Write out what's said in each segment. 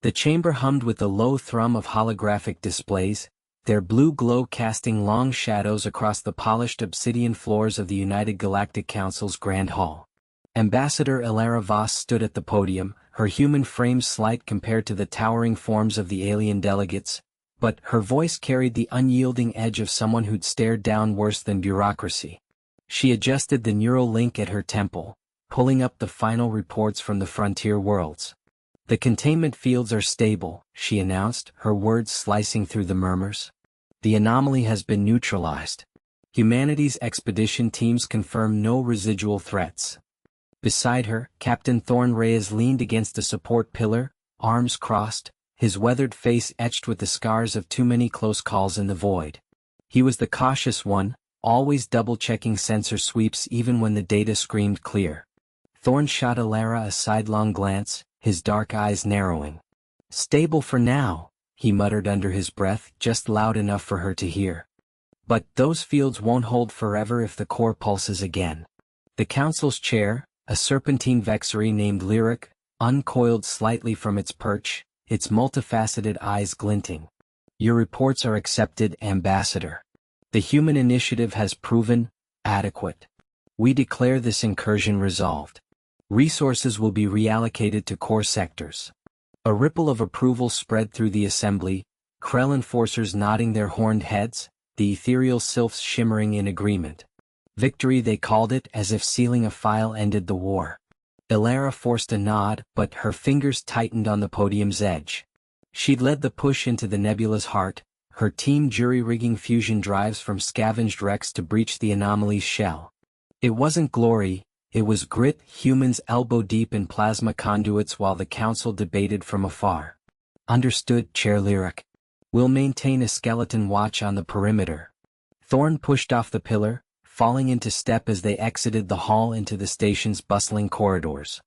The chamber hummed with the low thrum of holographic displays, their blue glow casting long shadows across the polished obsidian floors of the United Galactic Council's Grand Hall. Ambassador Elara Voss stood at the podium, her human frame slight compared to the towering forms of the alien delegates, but her voice carried the unyielding edge of someone who'd stared down worse than bureaucracy. She adjusted the neural link at her temple, pulling up the final reports from the frontier worlds. "The containment fields are stable," she announced, her words slicing through the murmurs. "The anomaly has been neutralized. Humanity's expedition teams confirm no residual threats." Beside her, Captain Thorn Reyes leaned against a support pillar, arms crossed, his weathered face etched with the scars of too many close calls in the void. He was the cautious one, always double-checking sensor sweeps even when the data screamed clear. Thorn shot Elara a sidelong glance, his dark eyes narrowing. "Stable for now," he muttered under his breath, just loud enough for her to hear. "But those fields won't hold forever if the core pulses again." The council's chair, a serpentine vexary named Lyric, uncoiled slightly from its perch, its multifaceted eyes glinting. "Your reports are accepted, Ambassador. The human initiative has proven adequate. We declare this incursion resolved. Resources will be reallocated to core sectors." A ripple of approval spread through the assembly, Krell enforcers nodding their horned heads, the ethereal sylphs shimmering in agreement. Victory, they called it, as if sealing a file ended the war. Elara forced a nod, but her fingers tightened on the podium's edge. She'd led the push into the nebula's heart, her team jury-rigging fusion drives from scavenged wrecks to breach the anomaly's shell. It wasn't glory, it was grit, humans elbow-deep in plasma conduits while the council debated from afar. "Understood, Chair Lyric. We'll maintain a skeleton watch on the perimeter." Thorn pushed off the pillar, falling into step as they exited the hall into the station's bustling corridors.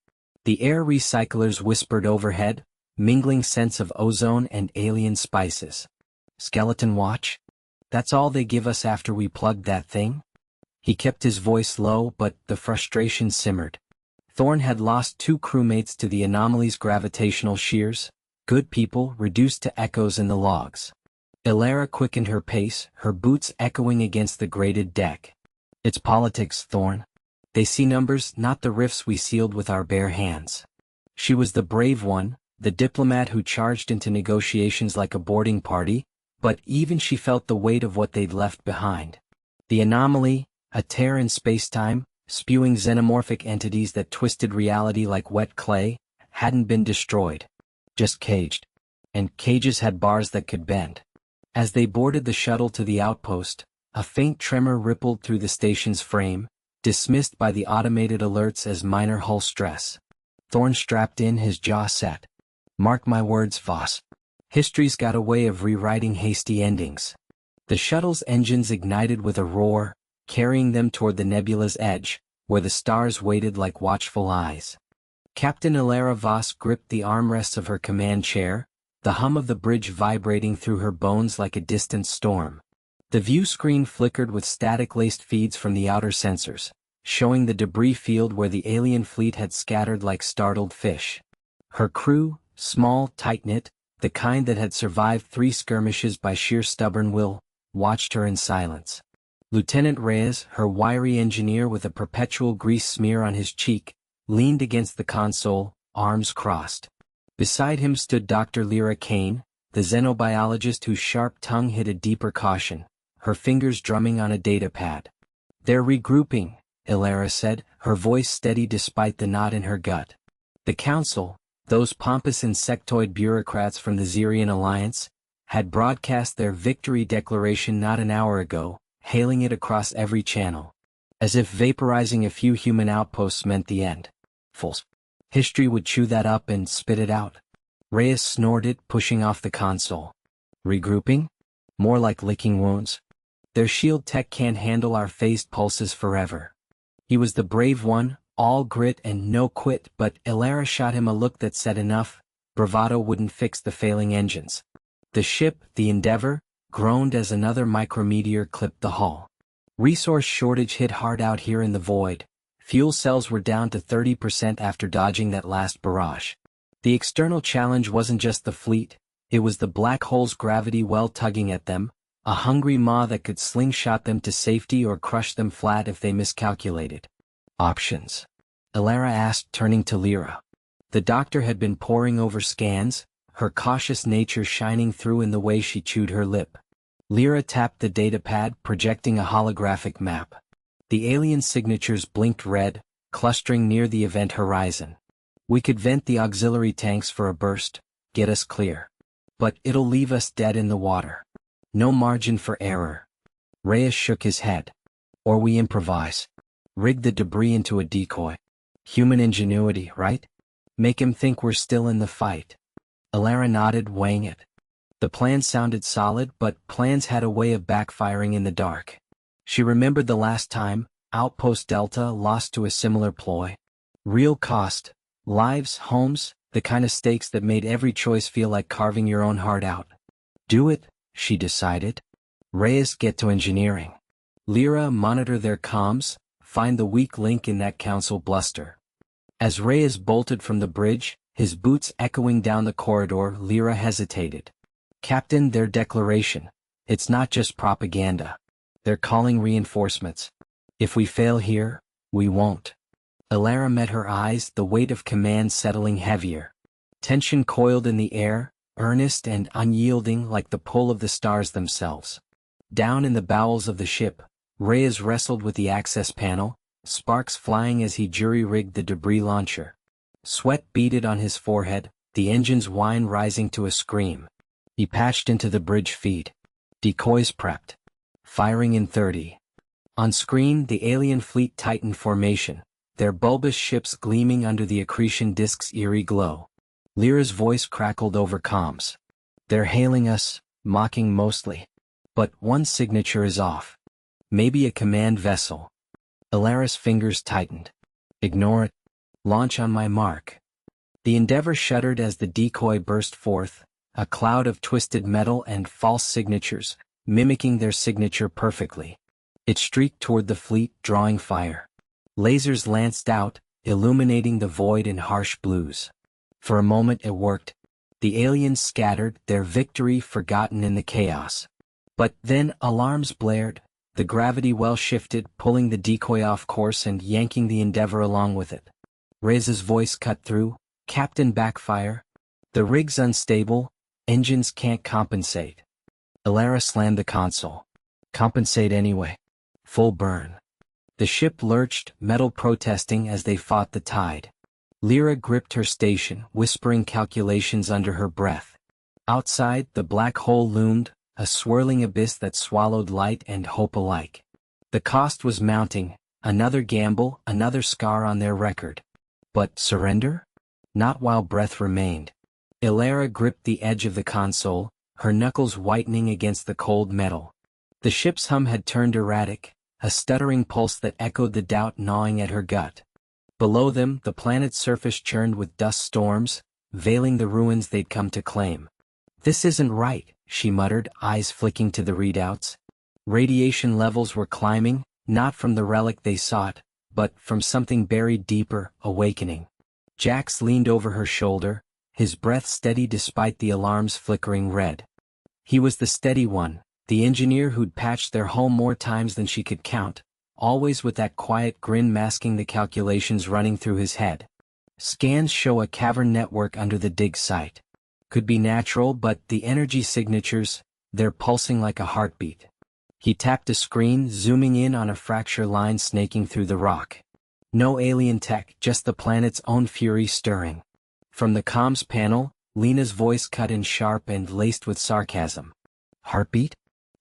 The air recyclers whispered overhead, mingling scents of ozone and alien spices. "Skeleton watch? That's all they give us after we plugged that thing?" He kept his voice low, but the frustration simmered. Thorn had lost 2 crewmates to the anomaly's gravitational shears, good people reduced to echoes in the logs. Elara quickened her pace, her boots echoing against the grated deck. "It's politics, Thorn. They see numbers, not the rifts we sealed with our bare hands." She was the brave one, the diplomat who charged into negotiations like a boarding party, but even she felt the weight of what they'd left behind. The anomaly, a tear in spacetime, spewing xenomorphic entities that twisted reality like wet clay, hadn't been destroyed. Just caged. And cages had bars that could bend. As they boarded the shuttle to the outpost, a faint tremor rippled through the station's frame, dismissed by the automated alerts as minor hull stress. Thorn strapped in, his jaw set. "Mark my words, Voss. History's got a way of rewriting hasty endings." The shuttle's engines ignited with a roar, carrying them toward the nebula's edge, where the stars waited like watchful eyes. Captain Elara Voss gripped the armrests of her command chair, the hum of the bridge vibrating through her bones like a distant storm. The view screen flickered with static-laced feeds from the outer sensors, showing the debris field where the alien fleet had scattered like startled fish. Her crew, small, tight-knit, the kind that had survived 3 skirmishes by sheer stubborn will, watched her in silence. Lieutenant Reyes, her wiry engineer with a perpetual grease smear on his cheek, leaned against the console, arms crossed. Beside him stood Dr. Lyra Kane, the xenobiologist whose sharp tongue hid a deeper caution, her fingers drumming on a datapad. "They're regrouping," Elara said, her voice steady despite the knot in her gut. The council, those pompous insectoid bureaucrats from the Xerian Alliance, had broadcast their victory declaration not an hour ago, hailing it across every channel. As if vaporizing a few human outposts meant the end. False. History would chew that up and spit it out. Reyes snorted, pushing off the console. "Regrouping? More like licking wounds. Their shield tech can't handle our phased pulses forever." He was the brave one, all grit and no quit, but Elara shot him a look that said enough. Bravado wouldn't fix the failing engines. The ship, the Endeavor, groaned as another micrometeor clipped the hull. Resource shortage hit hard out here in the void. Fuel cells were down to 30% after dodging that last barrage. The external challenge wasn't just the fleet, it was the black hole's gravity well tugging at them, a hungry maw that could slingshot them to safety or crush them flat if they miscalculated. Options? Elara asked, turning to Lyra. The doctor had been poring over scans, her cautious nature shining through in the way she chewed her lip. Lyra tapped the datapad, projecting a holographic map. The alien signatures blinked red, clustering near the event horizon. We could vent the auxiliary tanks for a burst, get us clear. But it'll leave us dead in the water. No margin for error. Reyes shook his head. Or we improvise. Rig the debris into a decoy. Human ingenuity, right? Make him think we're still in the fight. Elara nodded, weighing it. The plan sounded solid, but plans had a way of backfiring in the dark. She remembered the last time, Outpost Delta lost to a similar ploy. Real cost. Lives, homes, the kind of stakes that made every choice feel like carving your own heart out. Do it, she decided. Reyes, get to engineering. Lyra, monitor their comms, find the weak link in that council bluster. As Reyes bolted from the bridge, his boots echoing down the corridor, Lyra hesitated. Captain, their declaration. It's not just propaganda. They're calling reinforcements. If we fail here, we won't. Elara met her eyes, the weight of command settling heavier. Tension coiled in the air, earnest and unyielding like the pull of the stars themselves. Down in the bowels of the ship, Reyes wrestled with the access panel, sparks flying as he jury-rigged the debris launcher. Sweat beaded on his forehead, the engine's whine rising to a scream. He patched into the bridge feed. Decoys prepped. Firing in 30. On screen, the alien fleet tightened formation, their bulbous ships gleaming under the accretion disk's eerie glow. Lyra's voice crackled over comms. They're hailing us, mocking mostly. But one signature is off. Maybe a command vessel. Elara's fingers tightened. Ignore it. Launch on my mark. The Endeavor shuddered as the decoy burst forth, a cloud of twisted metal and false signatures, mimicking their signature perfectly. It streaked toward the fleet, drawing fire. Lasers lanced out, illuminating the void in harsh blues. For a moment it worked. The aliens scattered, their victory forgotten in the chaos. But then alarms blared, the gravity well shifted, pulling the decoy off course and yanking the Endeavor along with it. Reyes's voice cut through. Captain, backfire. The rig's unstable, engines can't compensate. Elara slammed the console. Compensate anyway. Full burn. The ship lurched, metal protesting as they fought the tide. Lyra gripped her station, whispering calculations under her breath. Outside, the black hole loomed, a swirling abyss that swallowed light and hope alike. The cost was mounting, another gamble, another scar on their record. But surrender? Not while breath remained. Elara gripped the edge of the console, her knuckles whitening against the cold metal. The ship's hum had turned erratic, a stuttering pulse that echoed the doubt gnawing at her gut. Below them, the planet's surface churned with dust storms, veiling the ruins they'd come to claim. This isn't right, she muttered, eyes flicking to the readouts. Radiation levels were climbing, not from the relic they sought, but from something buried deeper, awakening. Jax leaned over her shoulder, his breath steady despite the alarm's flickering red. He was the steady one, the engineer who'd patched their hull more times than she could count, always with that quiet grin masking the calculations running through his head. Scans show a cavern network under the dig site. Could be natural, but the energy signatures, they're pulsing like a heartbeat. He tapped a screen, zooming in on a fracture line snaking through the rock. No alien tech, just the planet's own fury stirring. From the comms panel, Lena's voice cut in sharp and laced with sarcasm. Heartbeat?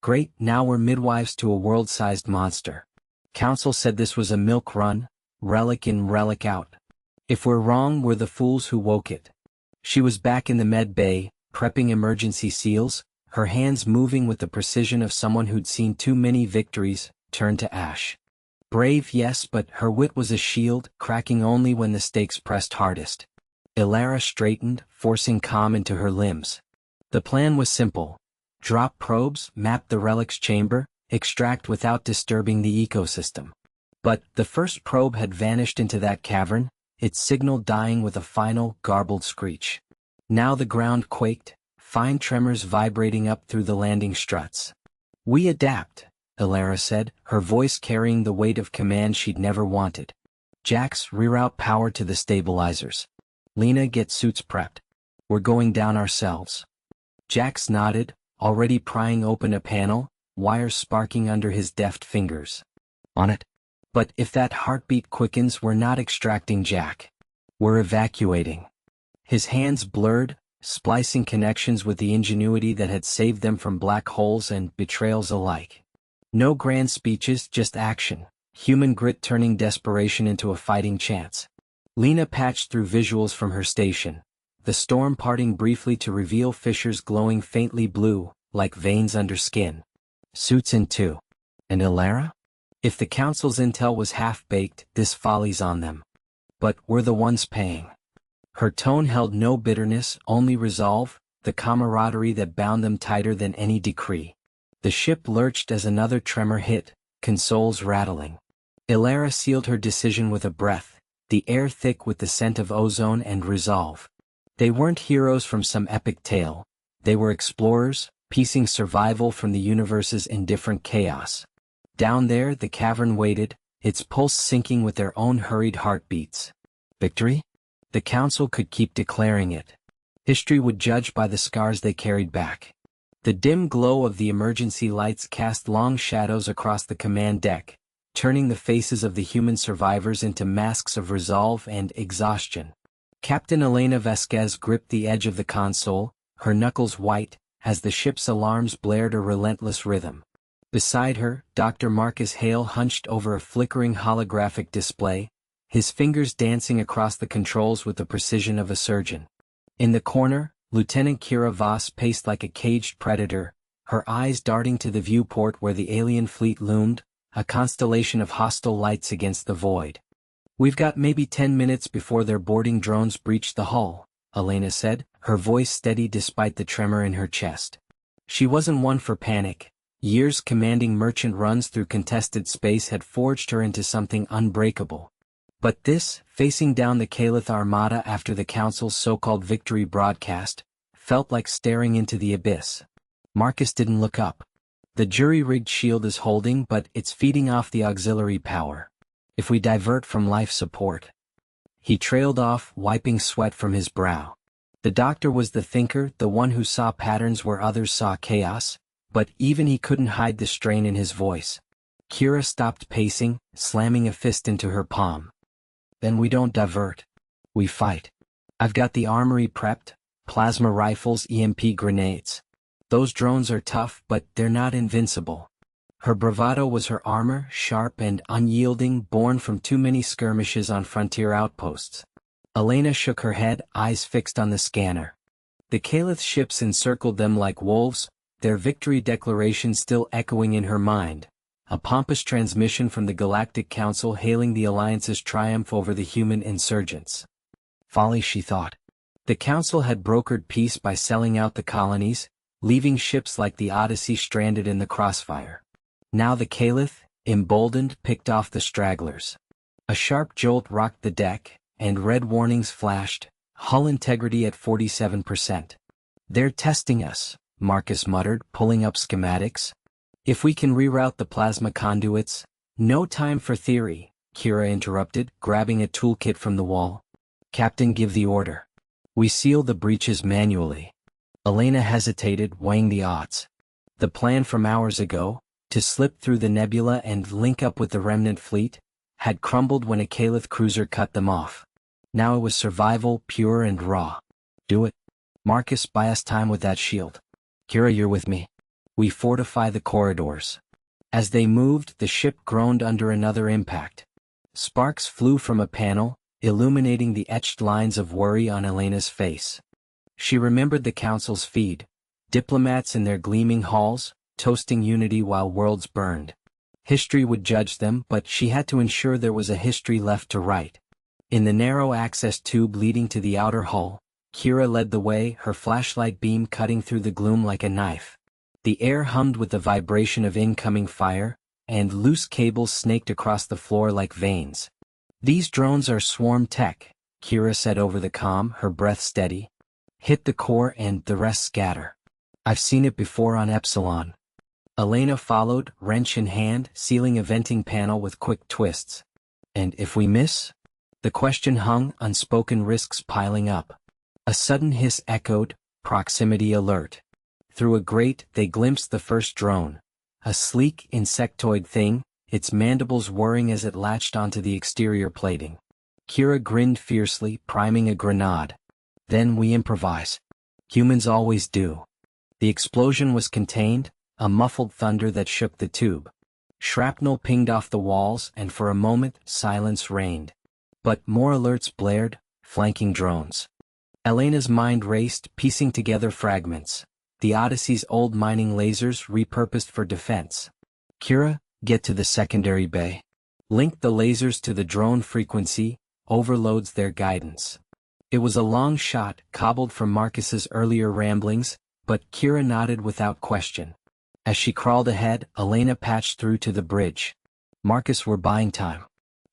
Great, now we're midwives to a world-sized monster. Council said this was a milk run, relic in, relic out. If we're wrong, we're the fools who woke it. She was back in the med bay, prepping emergency seals, her hands moving with the precision of someone who'd seen too many victories turn to ash. Brave, yes, but her wit was a shield, cracking only when the stakes pressed hardest. Elara straightened, forcing calm into her limbs. The plan was simple. Drop probes, map the relic's chamber, extract without disturbing the ecosystem. But the first probe had vanished into that cavern, its signal dying with a final, garbled screech. Now the ground quaked, fine tremors vibrating up through the landing struts. "We adapt," Elara said, her voice carrying the weight of command she'd never wanted. "Jax, reroute power to the stabilizers. Lena, get suits prepped. We're going down ourselves." Jax nodded, already prying open a panel, wires sparking under his deft fingers. "On it." "But if that heartbeat quickens, we're not extracting Jack. We're evacuating." His hands blurred, splicing connections with the ingenuity that had saved them from black holes and betrayals alike. No grand speeches, just action, human grit turning desperation into a fighting chance. Lena patched through visuals from her station, the storm parting briefly to reveal fissures glowing faintly blue, like veins under skin. "Suits in two. And Elara? If the Council's intel was half-baked, this Folly's on them. But we're the ones paying." Her tone held no bitterness, only resolve, the camaraderie that bound them tighter than any decree. The ship lurched as another tremor hit, consoles rattling. Elara sealed her decision with a breath, the air thick with the scent of ozone and resolve. They weren't heroes from some epic tale. They were explorers, piecing survival from the universe's indifferent chaos. Down there, the cavern waited, its pulse syncing with their own hurried heartbeats. Victory? The Council could keep declaring it. History would judge by the scars they carried back. The dim glow of the emergency lights cast long shadows across the command deck, turning the faces of the human survivors into masks of resolve and exhaustion. Captain Elena Vasquez gripped the edge of the console, her knuckles white, as the ship's alarms blared a relentless rhythm. Beside her, Dr. Marcus Hale hunched over a flickering holographic display, his fingers dancing across the controls with the precision of a surgeon. In the corner, Lieutenant Kira Voss paced like a caged predator, her eyes darting to the viewport where the alien fleet loomed, a constellation of hostile lights against the void. "We've got maybe 10 minutes before their boarding drones breach the hull," Elena said, her voice steady despite the tremor in her chest. She wasn't one for panic. Years commanding merchant runs through contested space had forged her into something unbreakable. But this, facing down the Caliph Armada after the Council's so-called victory broadcast, felt like staring into the abyss. Marcus didn't look up. The jury-rigged shield is holding, but it's feeding off the auxiliary power. If we divert from life support. He trailed off, wiping sweat from his brow. The doctor was the thinker, the one who saw patterns where others saw chaos, but even he couldn't hide the strain in his voice. Kira stopped pacing, slamming a fist into her palm. "Then we don't divert. We fight. I've got the armory prepped, plasma rifles, EMP grenades. Those drones are tough, but they're not invincible." Her bravado was her armor, sharp and unyielding, born from too many skirmishes on frontier outposts. Elena shook her head, eyes fixed on the scanner. The Caliph ships encircled them like wolves, their victory declaration still echoing in her mind, a pompous transmission from the Galactic Council hailing the Alliance's triumph over the human insurgents. Folly, she thought. The Council had brokered peace by selling out the colonies, leaving ships like the Odyssey stranded in the crossfire. Now the Caliph, emboldened, picked off the stragglers. A sharp jolt rocked the deck, and red warnings flashed, hull integrity at 47%. "They're testing us," Marcus muttered, pulling up schematics. "If we can reroute the plasma conduits—" "No time for theory," Kira interrupted, grabbing a toolkit from the wall. "Captain, give the order. We seal the breaches manually." Elena hesitated, weighing the odds. The plan from hours ago, to slip through the nebula and link up with the remnant fleet, had crumbled when a Caliph cruiser cut them off. Now it was survival, pure and raw. "Do it." Marcus, buy us time with that shield. "Kira, you're with me. We fortify the corridors." As they moved, the ship groaned under another impact. Sparks flew from a panel, illuminating the etched lines of worry on Elena's face. She remembered the Council's feed, diplomats in their gleaming halls, toasting unity while worlds burned. History would judge them, but she had to ensure there was a history left to write. In the narrow access tube leading to the outer hull, Kira led the way, her flashlight beam cutting through the gloom like a knife. The air hummed with the vibration of incoming fire, and loose cables snaked across the floor like veins. These drones are swarm tech, Kira said over the comm, her breath steady. Hit the core and the rest scatter. I've seen it before on Epsilon. Elena followed, wrench in hand, sealing a venting panel with quick twists. And if we miss? The question hung, unspoken risks piling up. A sudden hiss echoed, proximity alert. Through a grate, they glimpsed the first drone. A sleek, insectoid thing, its mandibles whirring as it latched onto the exterior plating. Kira grinned fiercely, priming a grenade. Then we improvise. Humans always do. The explosion was contained, a muffled thunder that shook the tube. Shrapnel pinged off the walls, and for a moment, silence reigned. But more alerts blared, flanking drones. Elena's mind raced, piecing together fragments. The Odyssey's old mining lasers repurposed for defense. Kira, get to the secondary bay. Link the lasers to the drone frequency, overloads their guidance. It was a long shot, cobbled from Marcus's earlier ramblings, but Kira nodded without question. As she crawled ahead, Elena patched through to the bridge. Marcus, we're buying time.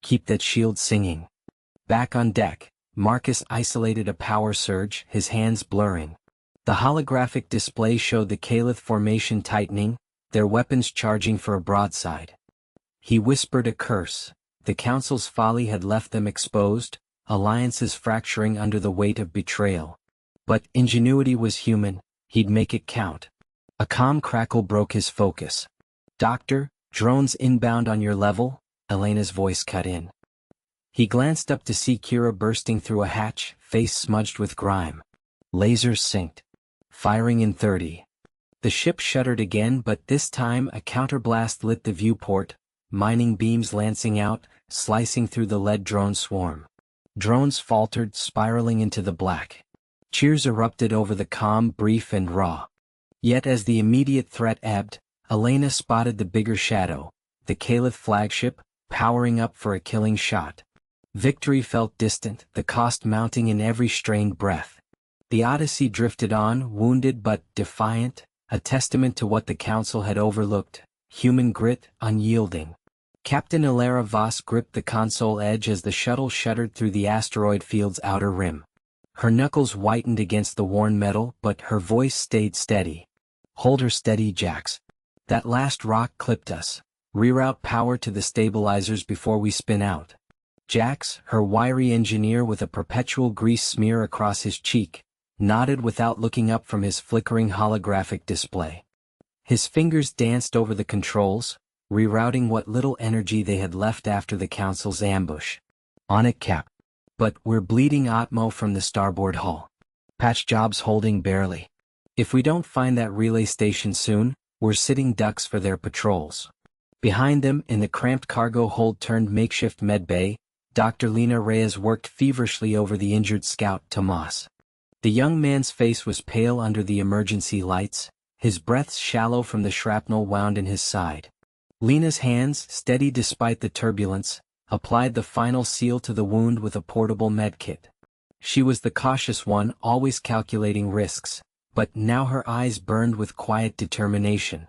Keep that shield singing. Back on deck, Marcus isolated a power surge, his hands blurring. The holographic display showed the Caliph formation tightening, their weapons charging for a broadside. He whispered a curse. The Council's folly had left them exposed, alliances fracturing under the weight of betrayal. But ingenuity was human, he'd make it count. A calm crackle broke his focus. Doctor, drones inbound on your level, Elena's voice cut in. He glanced up to see Kira bursting through a hatch, face smudged with grime. Lasers synced. Firing in 30. The ship shuddered again, but this time a counterblast lit the viewport, mining beams lancing out, slicing through the lead drone swarm. Drones faltered, spiraling into the black. Cheers erupted over the comm, brief and raw. Yet as the immediate threat ebbed, Elena spotted the bigger shadow, the Caliph flagship, powering up for a killing shot. Victory felt distant, the cost mounting in every strained breath. The Odyssey drifted on, wounded but defiant, a testament to what the Council had overlooked, human grit, unyielding. Captain Ilara Voss gripped the console edge as the shuttle shuddered through the asteroid field's outer rim. Her knuckles whitened against the worn metal, but her voice stayed steady. Hold her steady, Jax. That last rock clipped us. Reroute power to the stabilizers before we spin out. Jax, her wiry engineer with a perpetual grease smear across his cheek, nodded without looking up from his flickering holographic display. His fingers danced over the controls, rerouting what little energy they had left after the Council's ambush. On it, Cap. But we're bleeding Atmo from the starboard hull. Patch job's holding barely. If we don't find that relay station soon, we're sitting ducks for their patrols. Behind them, in the cramped cargo hold turned makeshift medbay, Dr. Lena Reyes worked feverishly over the injured scout, Tomas. The young man's face was pale under the emergency lights, his breath shallow from the shrapnel wound in his side. Lena's hands, steady despite the turbulence, applied the final seal to the wound with a portable medkit. She was the cautious one, always calculating risks, but now her eyes burned with quiet determination.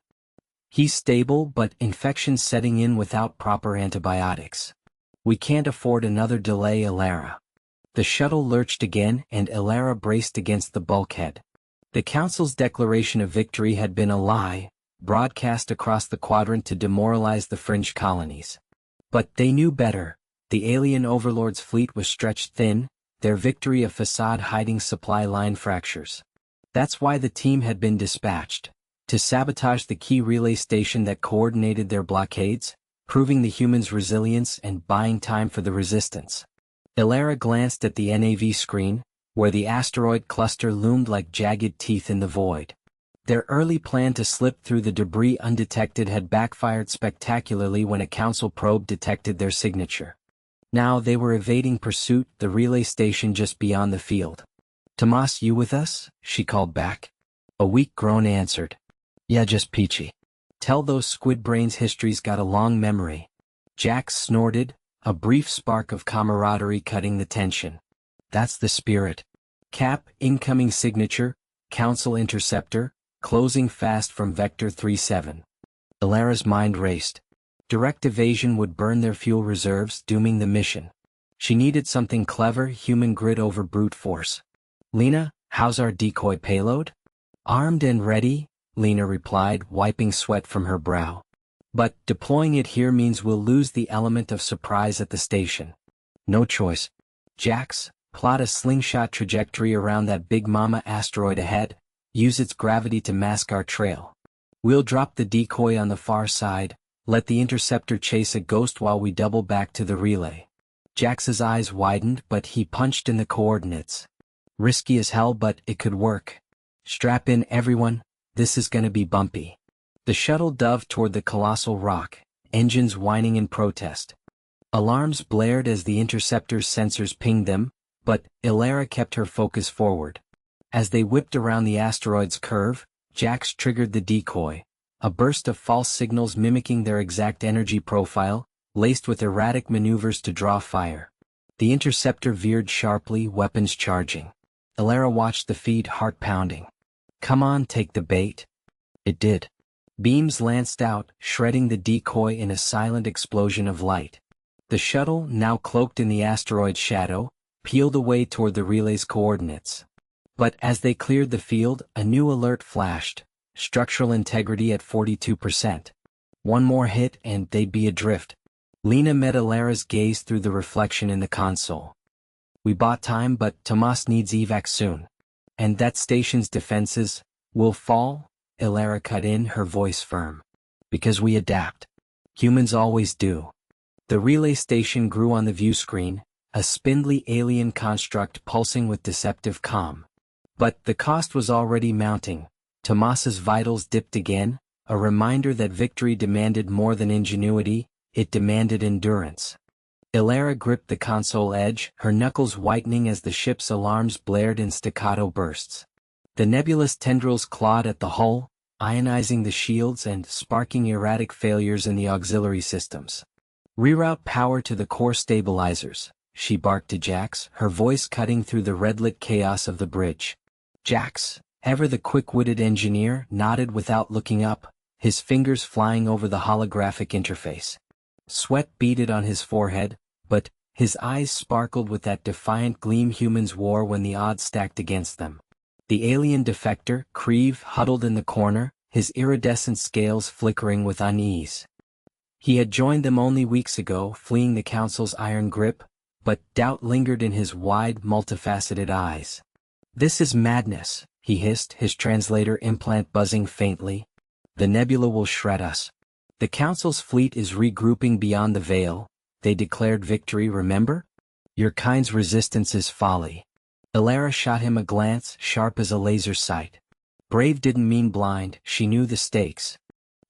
He's stable, but infection's setting in without proper antibiotics. We can't afford another delay, Ilara. The shuttle lurched again, and Ilara braced against the bulkhead. The Council's declaration of victory had been a lie, broadcast across the quadrant to demoralize the fringe colonies. But they knew better. The alien overlord's fleet was stretched thin, their victory a facade hiding supply line fractures. That's why the team had been dispatched. To sabotage the key relay station that coordinated their blockades, proving the humans' resilience and buying time for the resistance. Ilara glanced at the NAV screen, where the asteroid cluster loomed like jagged teeth in the void. Their early plan to slip through the debris undetected had backfired spectacularly when a Council probe detected their signature. Now they were evading pursuit, the relay station just beyond the field. Tomas, you with us? She called back. A weak groan answered. Yeah, just peachy. Tell those squid brains history's got a long memory. Jax snorted, a brief spark of camaraderie cutting the tension. That's the spirit. Cap, incoming signature, Council interceptor, closing fast from Vector 37. Ilara's mind raced. Direct evasion would burn their fuel reserves, dooming the mission. She needed something clever, human grit over brute force. Lena, how's our decoy payload? Armed and ready, Lena replied, wiping sweat from her brow. But deploying it here means we'll lose the element of surprise at the station. No choice. Jax, plot a slingshot trajectory around that Big Mama asteroid ahead, use its gravity to mask our trail. We'll drop the decoy on the far side, let the interceptor chase a ghost while we double back to the relay. Jax's eyes widened, but he punched in the coordinates. Risky as hell, but it could work. Strap in, everyone, this is gonna be bumpy. The shuttle dove toward the colossal rock, engines whining in protest. Alarms blared as the interceptor's sensors pinged them, but Ilara kept her focus forward. As they whipped around the asteroid's curve, Jax triggered the decoy, a burst of false signals mimicking their exact energy profile, laced with erratic maneuvers to draw fire. The interceptor veered sharply, weapons charging. Ilara watched the feed, heart pounding. Come on, take the bait. It did. Beams lanced out, shredding the decoy in a silent explosion of light. The shuttle, now cloaked in the asteroid's shadow, peeled away toward the relay's coordinates. But as they cleared the field, a new alert flashed. Structural integrity at 42%. One more hit and they'd be adrift. Lena met Ilara's gaze through the reflection in the console. We bought time, but Tomas needs evac soon. And that station's defenses will fall? Ilara cut in, her voice firm. Because we adapt. Humans always do. The relay station grew on the view screen, a spindly alien construct pulsing with deceptive calm. But the cost was already mounting. Tomas's vitals dipped again, a reminder that victory demanded more than ingenuity, it demanded endurance. Ilara gripped the console edge, her knuckles whitening as the ship's alarms blared in staccato bursts. The nebulous tendrils clawed at the hull, ionizing the shields and sparking erratic failures in the auxiliary systems. Reroute power to the core stabilizers, she barked to Jax, her voice cutting through the red-lit chaos of the bridge. Jax, ever the quick-witted engineer, nodded without looking up, his fingers flying over the holographic interface. Sweat beaded on his forehead, but his eyes sparkled with that defiant gleam humans wore when the odds stacked against them. The alien defector, Creve, huddled in the corner, his iridescent scales flickering with unease. He had joined them only weeks ago, fleeing the Council's iron grip, but doubt lingered in his wide, multifaceted eyes. This is madness, he hissed, his translator implant buzzing faintly. The nebula will shred us. The Council's fleet is regrouping beyond the veil. They declared victory, remember? Your kind's resistance is folly. Ilara shot him a glance, sharp as a laser sight. Brave didn't mean blind, she knew the stakes.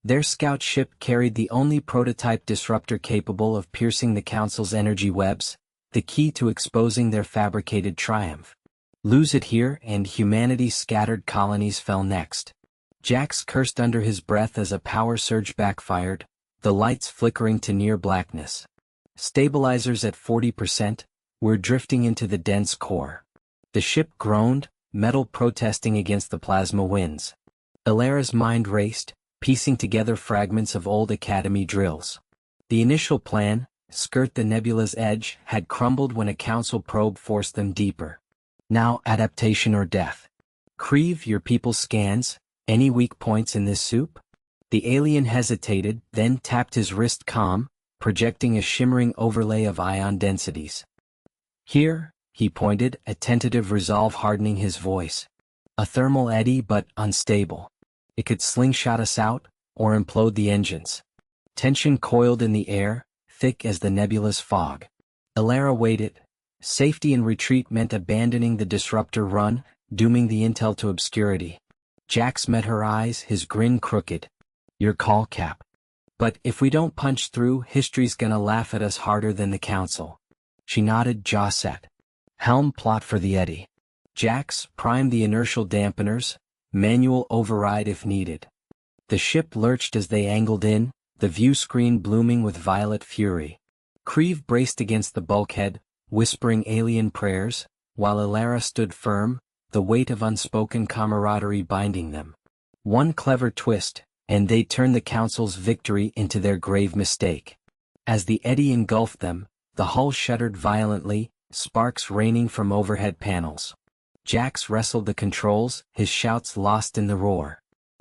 Their scout ship carried the only prototype disruptor capable of piercing the Council's energy webs, the key to exposing their fabricated triumph. Lose it here and humanity's scattered colonies fell next. Jax cursed under his breath as a power surge backfired, the lights flickering to near blackness. Stabilizers at 40%, we're drifting into the dense core. The ship groaned, metal protesting against the plasma winds. Ilara's mind raced, piecing together fragments of old academy drills. The initial plan, skirt the nebula's edge, had crumbled when a Council probe forced them deeper. Now adaptation or death. Creve, your people's scans, any weak points in this soup? The alien hesitated, then tapped his wrist calm, projecting a shimmering overlay of ion densities. Here, he pointed, a tentative resolve hardening his voice. A thermal eddy but unstable. It could slingshot us out, or implode the engines. Tension coiled in the air, thick as the nebula's fog. Ilara waited. Safety and retreat meant abandoning the disruptor run, dooming the intel to obscurity. Jax met her eyes, his grin crooked. Your call, Cap. But if we don't punch through, history's gonna laugh at us harder than the Council. She nodded, jaw set. Helm plot for the eddy. Jax, prime the inertial dampeners, manual override if needed. The ship lurched as they angled in, the view screen blooming with violet fury. Creve braced against the bulkhead, whispering alien prayers, while Ilara stood firm, the weight of unspoken camaraderie binding them. One clever twist, and they'd turn the Council's victory into their grave mistake. As the eddy engulfed them, The hull shuddered violently, sparks raining from overhead panels. Jax wrestled the controls, his shouts lost in the roar.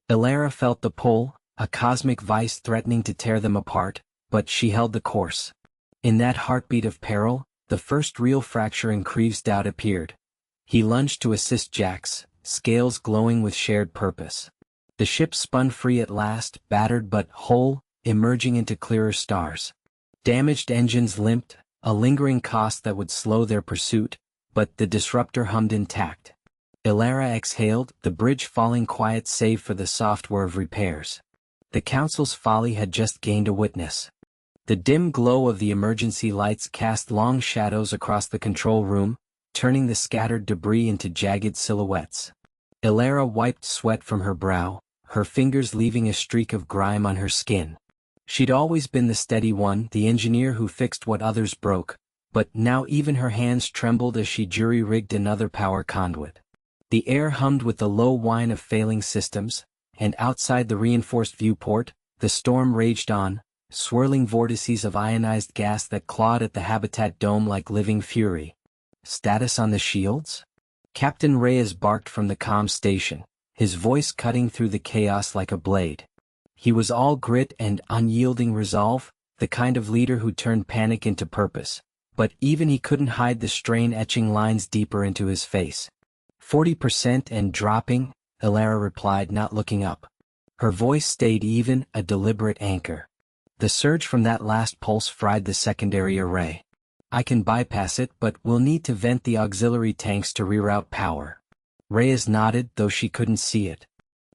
Elara felt the pull, a cosmic vice threatening to tear them apart, but she held the course. In that heartbeat of peril, the first real fracture in Kreev's doubt appeared. He lunged to assist Jax, scales glowing with shared purpose. The ship spun free at last, battered but whole, emerging into clearer stars. Damaged engines limped, a lingering cost that would slow their pursuit, but the disruptor hummed intact. Elara exhaled, the bridge falling quiet save for the soft whir of repairs. The Council's folly had just gained a witness. The dim glow of the emergency lights cast long shadows across the control room, turning the scattered debris into jagged silhouettes. Elara wiped sweat from her brow, her fingers leaving a streak of grime on her skin. She'd always been the steady one, the engineer who fixed what others broke, but now even her hands trembled as she jury-rigged another power conduit. The air hummed with the low whine of failing systems, and outside the reinforced viewport, the storm raged on, swirling vortices of ionized gas that clawed at the habitat dome like living fury. Status on the shields? Captain Reyes barked from the comm station, his voice cutting through the chaos like a blade. He was all grit and unyielding resolve, the kind of leader who turned panic into purpose, but even he couldn't hide the strain etching lines deeper into his face. 40% and dropping, Elara replied, not looking up. Her voice stayed even, a deliberate anchor. The surge from that last pulse fried the secondary array. I can bypass it, but we'll need to vent the auxiliary tanks to reroute power. Reyes nodded, though she couldn't see it.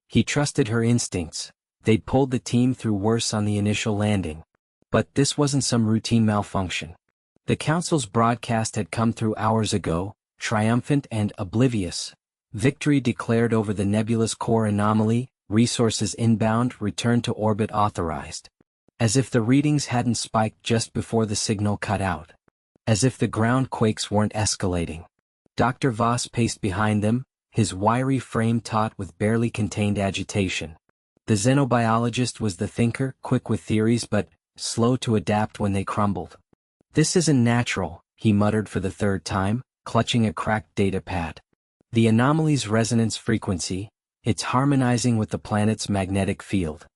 He trusted her instincts. They'd pulled the team through worse on the initial landing. But this wasn't some routine malfunction. The Council's broadcast had come through hours ago, triumphant and oblivious. Victory declared over the nebulous core anomaly, resources inbound, return to orbit authorized. As if the readings hadn't spiked just before the signal cut out. As if the ground quakes weren't escalating. Dr. Voss paced behind them, his wiry frame taut with barely contained agitation. The xenobiologist was the thinker, quick with theories but slow to adapt when they crumbled. This isn't natural, he muttered for the third time, clutching a cracked data pad. The anomaly's resonance frequency, it's harmonizing with the planet's magnetic field.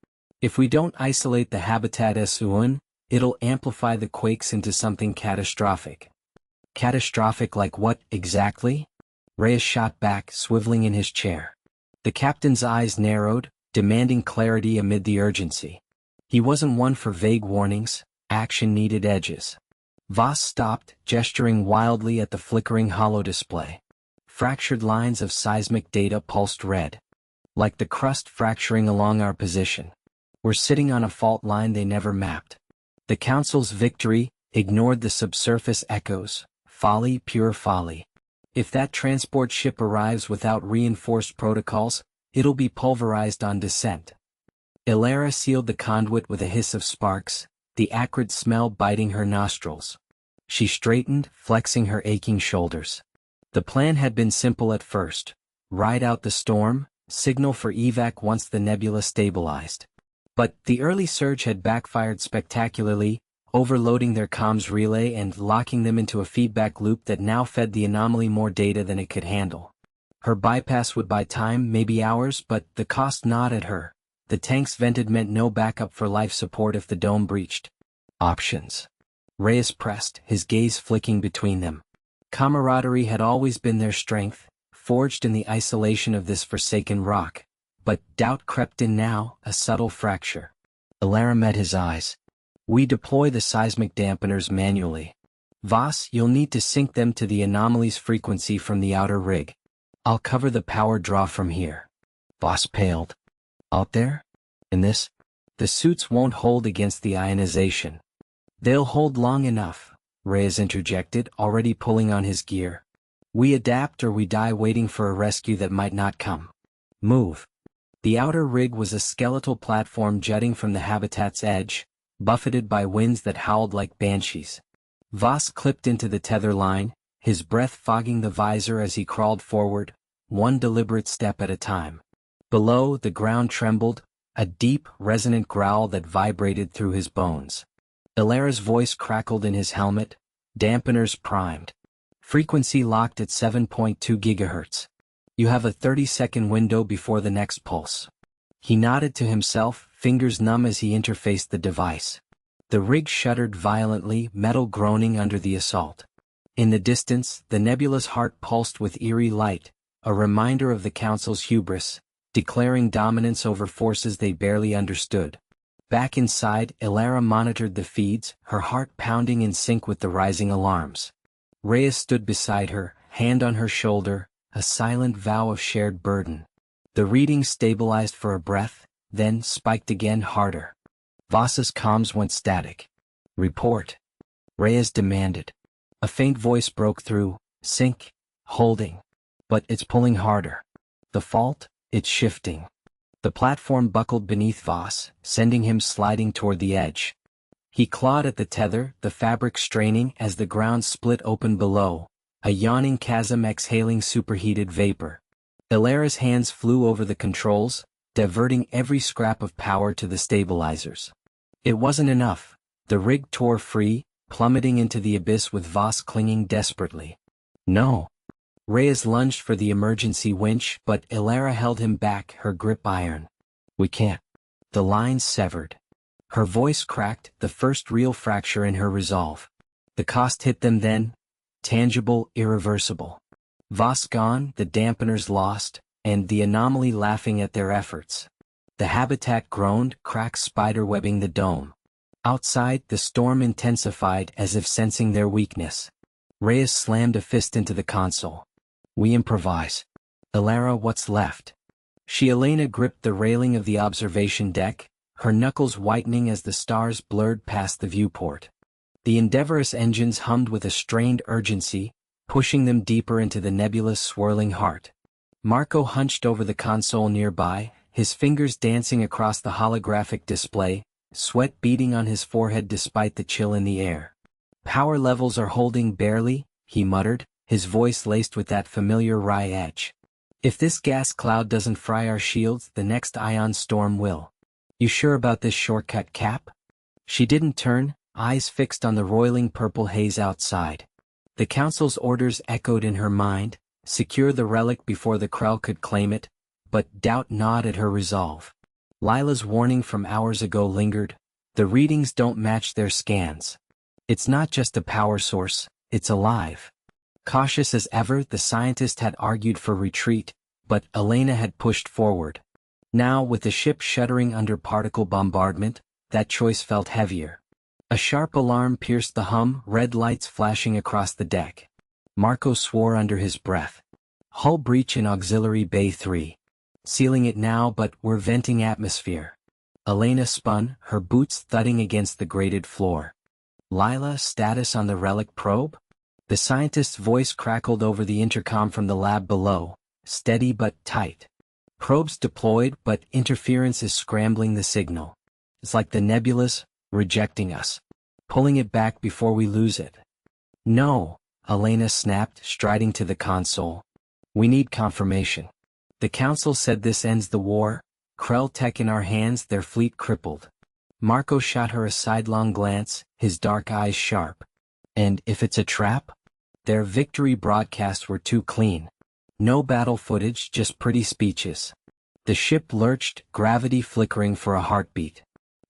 If we don't isolate the habitat SUN, it'll amplify the quakes into something catastrophic. Catastrophic like what, exactly? Reyes shot back, swiveling in his chair. The captain's eyes narrowed, demanding clarity amid the urgency. He wasn't one for vague warnings, action needed edges. Voss stopped, gesturing wildly at the flickering holo display. Fractured lines of seismic data pulsed red. Like the crust fracturing along our position. We're sitting on a fault line they never mapped. The Council's victory ignored the subsurface echoes. Folly, pure folly. If that transport ship arrives without reinforced protocols, it'll be pulverized on descent. Elara sealed the conduit with a hiss of sparks, the acrid smell biting her nostrils. She straightened, flexing her aching shoulders. The plan had been simple at first. Ride out the storm, signal for evac once the nebula stabilized. But the early surge had backfired spectacularly, overloading their comms relay and locking them into a feedback loop that now fed the anomaly more data than it could handle. Her bypass would buy time, maybe hours, but the cost gnawed at her. The tanks vented meant no backup for life support if the dome breached. Options. Reyes pressed, his gaze flicking between them. Camaraderie had always been their strength, forged in the isolation of this forsaken rock. But doubt crept in now, a subtle fracture. Elara met his eyes. We deploy the seismic dampeners manually. Voss, you'll need to sync them to the anomaly's frequency from the outer rig. I'll cover the power draw from here. Voss paled. Out there? In this? The suits won't hold against the ionization. They'll hold long enough, Reyes interjected, already pulling on his gear. We adapt or we die waiting for a rescue that might not come. Move. The outer rig was a skeletal platform jutting from the habitat's edge, buffeted by winds that howled like banshees. Voss clipped into the tether line, his breath fogging the visor as he crawled forward, one deliberate step at a time. Below, the ground trembled, a deep, resonant growl that vibrated through his bones. Elara's voice crackled in his helmet, Dampeners primed. Frequency locked at 7.2 GHz. You have a 30-second window before the next pulse. He nodded to himself, fingers numb as he interfaced the device. The rig shuddered violently, metal groaning under the assault. In the distance, the nebula's heart pulsed with eerie light, a reminder of the Council's hubris, declaring dominance over forces they barely understood. Back inside, Ilara monitored the feeds, her heart pounding in sync with the rising alarms. Reyes stood beside her, hand on her shoulder, a silent vow of shared burden. The reading stabilized for a breath, then spiked again harder. Voss's comms went static. "Report," Reyes demanded. A faint voice broke through, "Sync, holding. But it's pulling harder. The fault? It's shifting." The platform buckled beneath Voss, sending him sliding toward the edge. He clawed at the tether, the fabric straining as the ground split open below, a yawning chasm exhaling superheated vapor. Ilara's hands flew over the controls, diverting every scrap of power to the stabilizers. It wasn't enough. The rig tore free, plummeting into the abyss with Voss clinging desperately. "No." Reyes lunged for the emergency winch, but Ilara held him back, her grip iron. "We can't." The lines severed. Her voice cracked, the first real fracture in her resolve. The cost hit them then. Tangible, irreversible. Voss gone, the dampeners lost, and the anomaly laughing at their efforts. The habitat groaned, cracks spiderwebbing the dome. Outside, the storm intensified as if sensing their weakness. Reyes slammed a fist into the console. "We improvise. Ilara, what's left?" Elena gripped the railing of the observation deck, her knuckles whitening as the stars blurred past the viewport. The Endeavor's engines hummed with a strained urgency, pushing them deeper into the nebula's swirling heart. Marco hunched over the console nearby, his fingers dancing across the holographic display, sweat beading on his forehead despite the chill in the air. "Power levels are holding barely," he muttered, his voice laced with that familiar wry edge. "If this gas cloud doesn't fry our shields, the next ion storm will. You sure about this shortcut, Cap?" She didn't turn, eyes fixed on the roiling purple haze outside. The Council's orders echoed in her mind, secure the relic before the Krell could claim it, but doubt gnawed at her resolve. Lila's warning from hours ago lingered. The readings don't match their scans. It's not just a power source, it's alive. Cautious as ever, the scientist had argued for retreat, but Elena had pushed forward. Now, with the ship shuddering under particle bombardment, that choice felt heavier. A sharp alarm pierced the hum, red lights flashing across the deck. Marco swore under his breath. "Hull breach in Auxiliary Bay 3. Sealing it now, but we're venting atmosphere." Elena spun, her boots thudding against the grated floor. "Lila, status on the relic probe?" The scientist's voice crackled over the intercom from the lab below, steady but tight. "Probes deployed, but interference is scrambling the signal. It's like the nebula's rejecting us, pulling it back before we lose it." "No," Elena snapped, striding to the console. "We need confirmation. The Council said this ends the war. Krell tech in our hands, their fleet crippled." Marco shot her a sidelong glance, his dark eyes sharp. "And if it's a trap?" Their victory broadcasts were too clean. No battle footage, just pretty speeches. The ship lurched, gravity flickering for a heartbeat.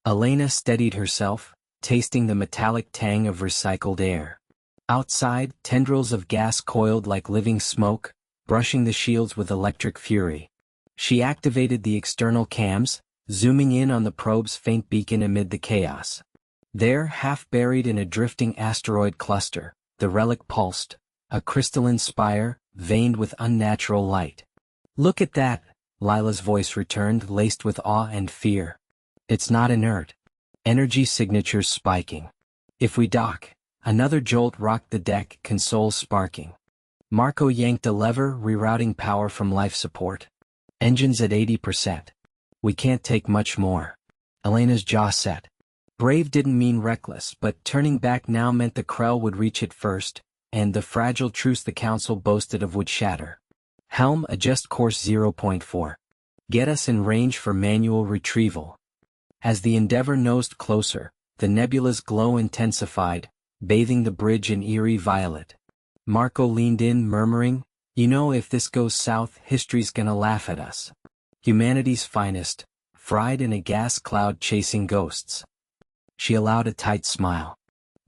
Elena steadied herself, tasting the metallic tang of recycled air. Outside, tendrils of gas coiled like living smoke, brushing the shields with electric fury. She activated the external cams, zooming in on the probe's faint beacon amid the chaos. There, half buried in a drifting asteroid cluster, the relic pulsed, a crystalline spire, veined with unnatural light. "Look at that," Lila's voice returned, laced with awe and fear. "It's not inert. Energy signatures spiking. If we dock." Another jolt rocked the deck, consoles sparking. Marco yanked a lever, rerouting power from life support. "Engines at 80%. We can't take much more." Elena's jaw set. Brave didn't mean reckless, but turning back now meant the Krell would reach it first, and the fragile truce the Council boasted of would shatter. "Helm, adjust course 0.4. Get us in range for manual retrieval." As the Endeavor nosed closer, the nebula's glow intensified, bathing the bridge in eerie violet. Marco leaned in, murmuring, "You know, if this goes south, history's gonna laugh at us. Humanity's finest, fried in a gas cloud chasing ghosts." She allowed a tight smile.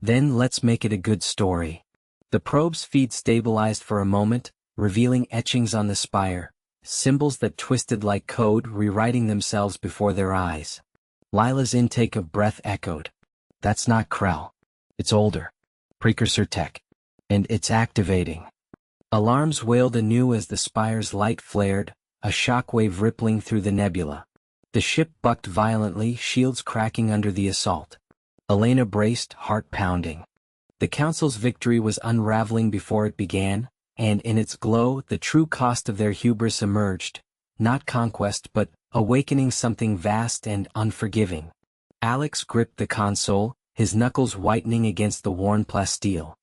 "Then let's make it a good story." The probe's feed stabilized for a moment, revealing etchings on the spire, symbols that twisted like code, rewriting themselves before their eyes. Lila's intake of breath echoed. "That's not Krell. It's older. Precursor tech. And it's activating." Alarms wailed anew as the spire's light flared, a shockwave rippling through the nebula. The ship bucked violently, shields cracking under the assault. Elena braced, heart pounding. The Council's victory was unraveling before it began, and in its glow the true cost of their hubris emerged, not conquest but awakening something vast and unforgiving. Alex gripped the console, his knuckles whitening against the worn plasteel.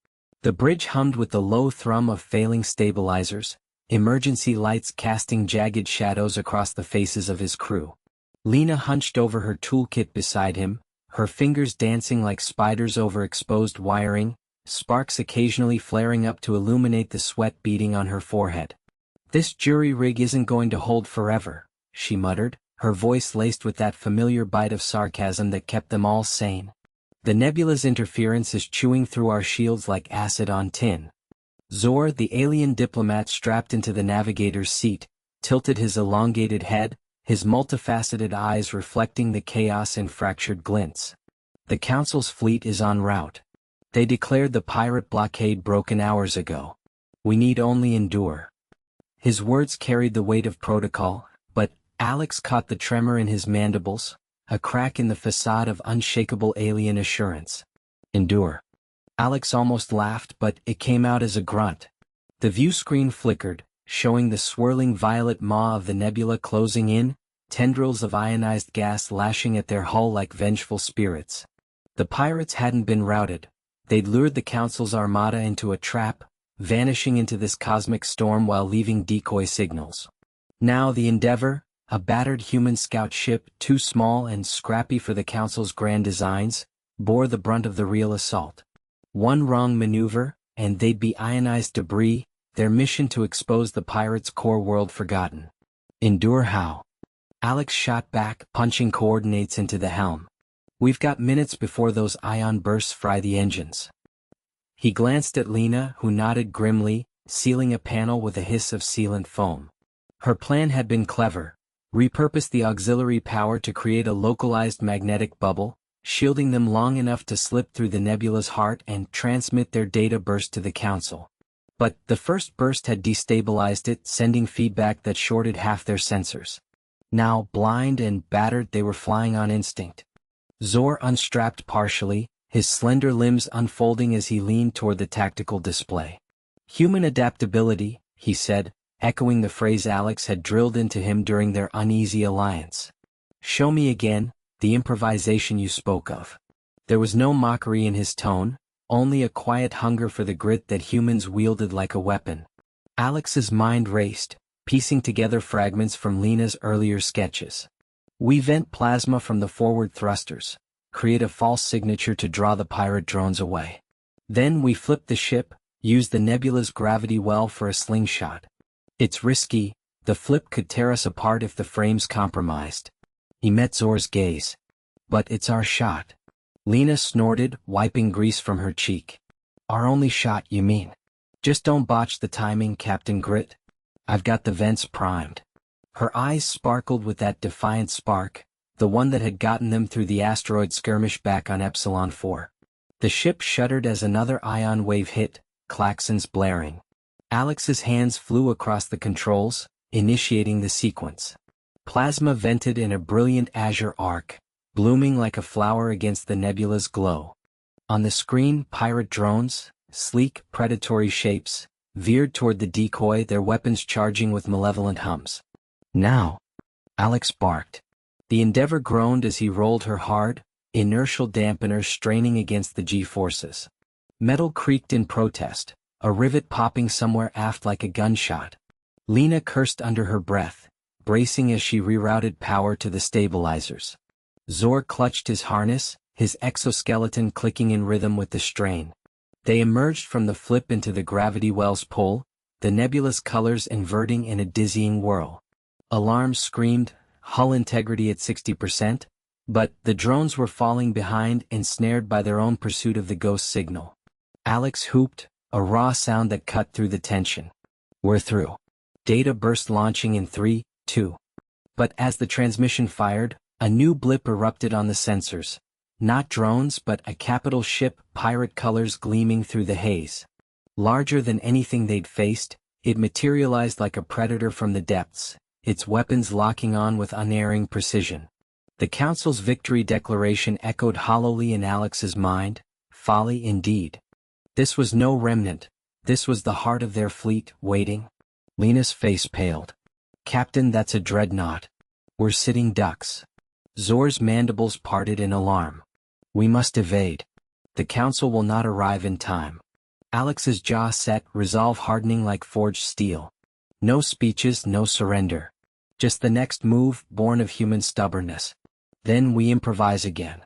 The bridge hummed with the low thrum of failing stabilizers, emergency lights casting jagged shadows across the faces of his crew. Lena hunched over her toolkit beside him, her fingers dancing like spiders over exposed wiring, sparks occasionally flaring up to illuminate the sweat beading on her forehead. "This jury rig isn't going to hold forever," she muttered, her voice laced with that familiar bite of sarcasm that kept them all sane. "The nebula's interference is chewing through our shields like acid on tin." Zor, the alien diplomat strapped into the navigator's seat, tilted his elongated head, his multifaceted eyes reflecting the chaos in fractured glints. "The Council's fleet is en route. They declared the pirate blockade broken hours ago. We need only endure." His words carried the weight of protocol, but Alex caught the tremor in his mandibles, a crack in the facade of unshakable alien assurance. "Endure." Alex almost laughed, but it came out as a grunt. The view screen flickered, showing the swirling violet maw of the nebula closing in, tendrils of ionized gas lashing at their hull like vengeful spirits. The pirates hadn't been routed. They'd lured the Council's armada into a trap, vanishing into this cosmic storm while leaving decoy signals. Now the Endeavor, a battered human scout ship too small and scrappy for the Council's grand designs, bore the brunt of the real assault. One wrong maneuver, and they'd be ionized debris, their mission to expose the pirates' core world forgotten. "Endure how?" Alex shot back, punching coordinates into the helm. "We've got minutes before those ion bursts fry the engines." He glanced at Lena, who nodded grimly, sealing a panel with a hiss of sealant foam. Her plan had been clever: repurpose the auxiliary power to create a localized magnetic bubble, shielding them long enough to slip through the nebula's heart and transmit their data burst to the Council. But the first burst had destabilized it, sending feedback that shorted half their sensors. Now, blind and battered, they were flying on instinct. Zor unstrapped partially, his slender limbs unfolding as he leaned toward the tactical display. "Human adaptability," he said, echoing the phrase Alex had drilled into him during their uneasy alliance. "Show me again the improvisation you spoke of." There was no mockery in his tone, only a quiet hunger for the grit that humans wielded like a weapon. Alex's mind raced, piecing together fragments from Lena's earlier sketches. "We vent plasma from the forward thrusters, create a false signature to draw the pirate drones away. Then we flip the ship, use the nebula's gravity well for a slingshot. It's risky, the flip could tear us apart if the frame's compromised." He met Zor's gaze. "But it's our shot." Lena snorted, wiping grease from her cheek. "Our only shot, you mean? Just don't botch the timing, Captain Grit. I've got the vents primed." Her eyes sparkled with that defiant spark, the one that had gotten them through the asteroid skirmish back on Epsilon 4. The ship shuddered as another ion wave hit, claxons blaring. Alex's hands flew across the controls, initiating the sequence. Plasma vented in a brilliant azure arc, blooming like a flower against the nebula's glow. On the screen, pirate drones, sleek, predatory shapes, veered toward the decoy, their weapons charging with malevolent hums. "Now!" Alex barked. The Endeavor groaned as he rolled her hard, inertial dampeners straining against the G-forces. Metal creaked in protest, a rivet popping somewhere aft like a gunshot. Lena cursed under her breath, bracing as she rerouted power to the stabilizers. Zor clutched his harness, his exoskeleton clicking in rhythm with the strain. They emerged from the flip into the gravity well's pull, the nebulous colors inverting in a dizzying whirl. Alarms screamed, hull integrity at 60%, but the drones were falling behind, ensnared by their own pursuit of the ghost signal. Alex whooped, a raw sound that cut through the tension. We're through. Data burst, launching in 3, 2. But as the transmission fired, a new blip erupted on the sensors. Not drones, but a capital ship, pirate colors gleaming through the haze. Larger than anything they'd faced, it materialized like a predator from the depths, its weapons locking on with unerring precision. The Council's victory declaration echoed hollowly in Alex's mind. Folly indeed. This was no remnant. This was the heart of their fleet, waiting. Lena's face paled. Captain, that's a dreadnought. We're sitting ducks. Zor's mandibles parted in alarm. We must evade. The Council will not arrive in time. Alex's jaw set, resolve hardening like forged steel. No speeches, no surrender. Just the next move, born of human stubbornness. Then we improvise again.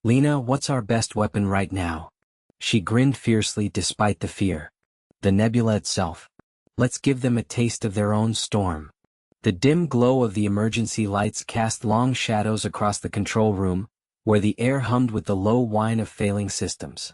Lena, what's our best weapon right now? She grinned fiercely despite the fear. The nebula itself. Let's give them a taste of their own storm. The dim glow of the emergency lights cast long shadows across the control room, where the air hummed with the low whine of failing systems.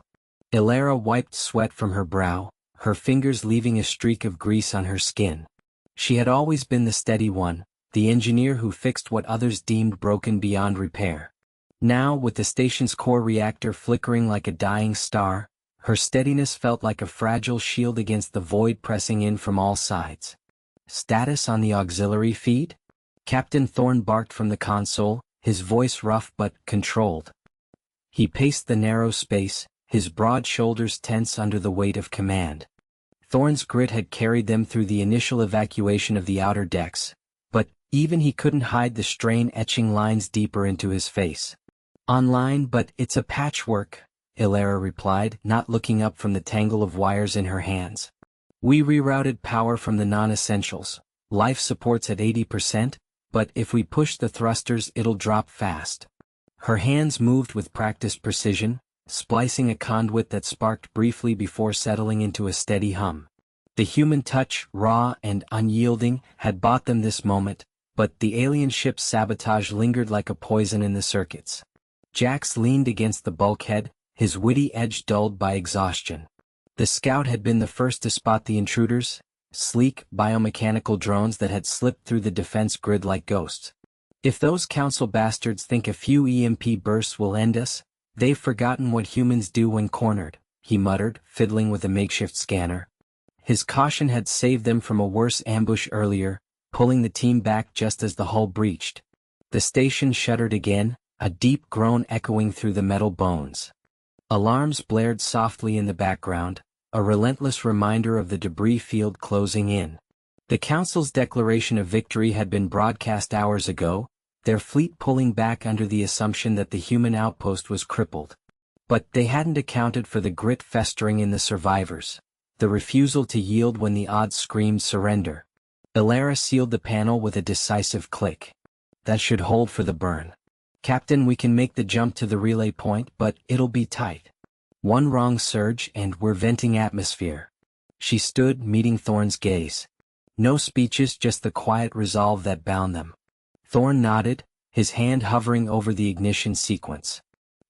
Ilara wiped sweat from her brow, her fingers leaving a streak of grease on her skin. She had always been the steady one, the engineer who fixed what others deemed broken beyond repair. Now, with the station's core reactor flickering like a dying star, her steadiness felt like a fragile shield against the void pressing in from all sides. Status on the auxiliary feed? Captain Thorne barked from the console, his voice rough but controlled. He paced the narrow space, his broad shoulders tense under the weight of command. Thorne's grit had carried them through the initial evacuation of the outer decks, but even he couldn't hide the strain etching lines deeper into his face. Online, but it's a patchwork, Ilara replied, not looking up from the tangle of wires in her hands. We rerouted power from the non-essentials. Life support's at 80%, but if we push the thrusters it'll drop fast. Her hands moved with practiced precision, splicing a conduit that sparked briefly before settling into a steady hum. The human touch, raw and unyielding, had bought them this moment, but the alien ship's sabotage lingered like a poison in the circuits. Jax leaned against the bulkhead, his witty edge dulled by exhaustion. The scout had been the first to spot the intruders, sleek, biomechanical drones that had slipped through the defense grid like ghosts. If those council bastards think a few EMP bursts will end us, they've forgotten what humans do when cornered, he muttered, fiddling with a makeshift scanner. His caution had saved them from a worse ambush earlier, pulling the team back just as the hull breached. The station shuddered again, a deep groan echoing through the metal bones. Alarms blared softly in the background, a relentless reminder of the debris field closing in. The Council's declaration of victory had been broadcast hours ago, their fleet pulling back under the assumption that the human outpost was crippled. But they hadn't accounted for the grit festering in the survivors, the refusal to yield when the odds screamed surrender. Ilara sealed the panel with a decisive click. That should hold for the burn. Captain, we can make the jump to the relay point, but it'll be tight. One wrong surge and we're venting atmosphere. She stood, meeting Thorne's gaze. No speeches, just the quiet resolve that bound them. Thorne nodded, his hand hovering over the ignition sequence.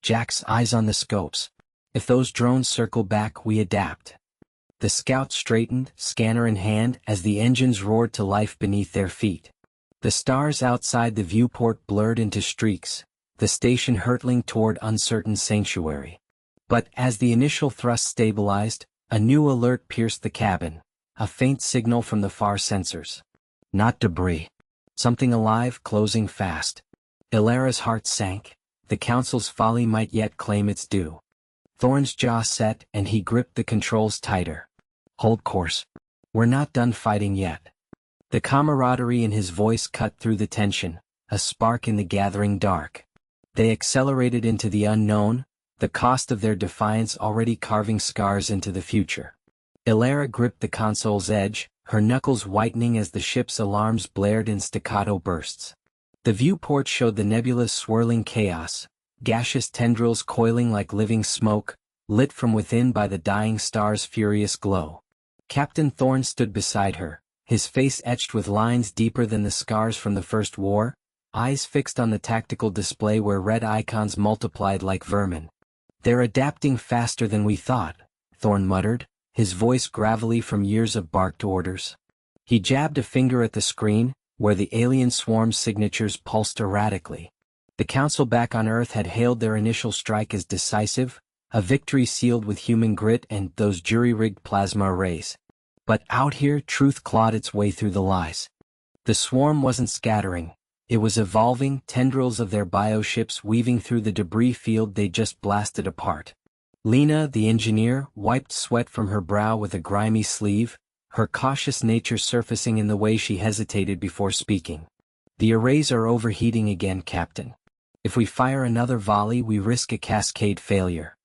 Jack's eyes on the scopes. If those drones circle back, we adapt. The scout straightened, scanner in hand, as the engines roared to life beneath their feet. The stars outside the viewport blurred into streaks, the station hurtling toward uncertain sanctuary. But as the initial thrust stabilized, a new alert pierced the cabin, a faint signal from the far sensors. Not debris. Something alive, closing fast. Ilara's heart sank. The Council's folly might yet claim its due. Thorne's jaw set, and he gripped the controls tighter. Hold course. We're not done fighting yet. The camaraderie in his voice cut through the tension, a spark in the gathering dark. They accelerated into the unknown, the cost of their defiance already carving scars into the future. Ilara gripped the console's edge, her knuckles whitening as the ship's alarms blared in staccato bursts. The viewport showed the nebula's swirling chaos, gaseous tendrils coiling like living smoke, lit from within by the dying star's furious glow. Captain Thorne stood beside her, his face etched with lines deeper than the scars from the First War, eyes fixed on the tactical display where red icons multiplied like vermin. "They're adapting faster than we thought," Thorne muttered, his voice gravelly from years of barked orders. He jabbed a finger at the screen, where the alien swarm's signatures pulsed erratically. The Council back on Earth had hailed their initial strike as decisive, a victory sealed with human grit and those jury-rigged plasma arrays. But out here, truth clawed its way through the lies. The swarm wasn't scattering. It was evolving, tendrils of their bioships weaving through the debris field they just blasted apart. Lena, the engineer, wiped sweat from her brow with a grimy sleeve, her cautious nature surfacing in the way she hesitated before speaking. "The arrays are overheating again, Captain. If we fire another volley, we risk a cascade failure.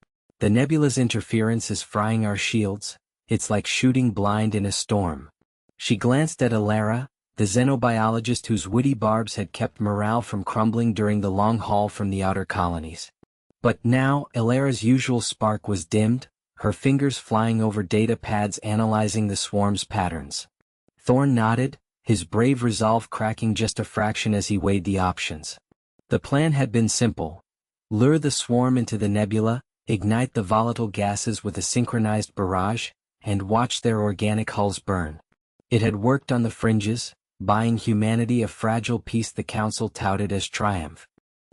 The nebula's interference is frying our shields. It's like shooting blind in a storm." She glanced at Alara, the xenobiologist whose witty barbs had kept morale from crumbling during the long haul from the outer colonies. But now, Alara's usual spark was dimmed, her fingers flying over data pads analyzing the swarm's patterns. Thorne nodded, his brave resolve cracking just a fraction as he weighed the options. The plan had been simple. Lure the swarm into the nebula, ignite the volatile gases with a synchronized barrage, and watch their organic hulls burn. It had worked on the fringes, buying humanity a fragile peace the Council touted as triumph.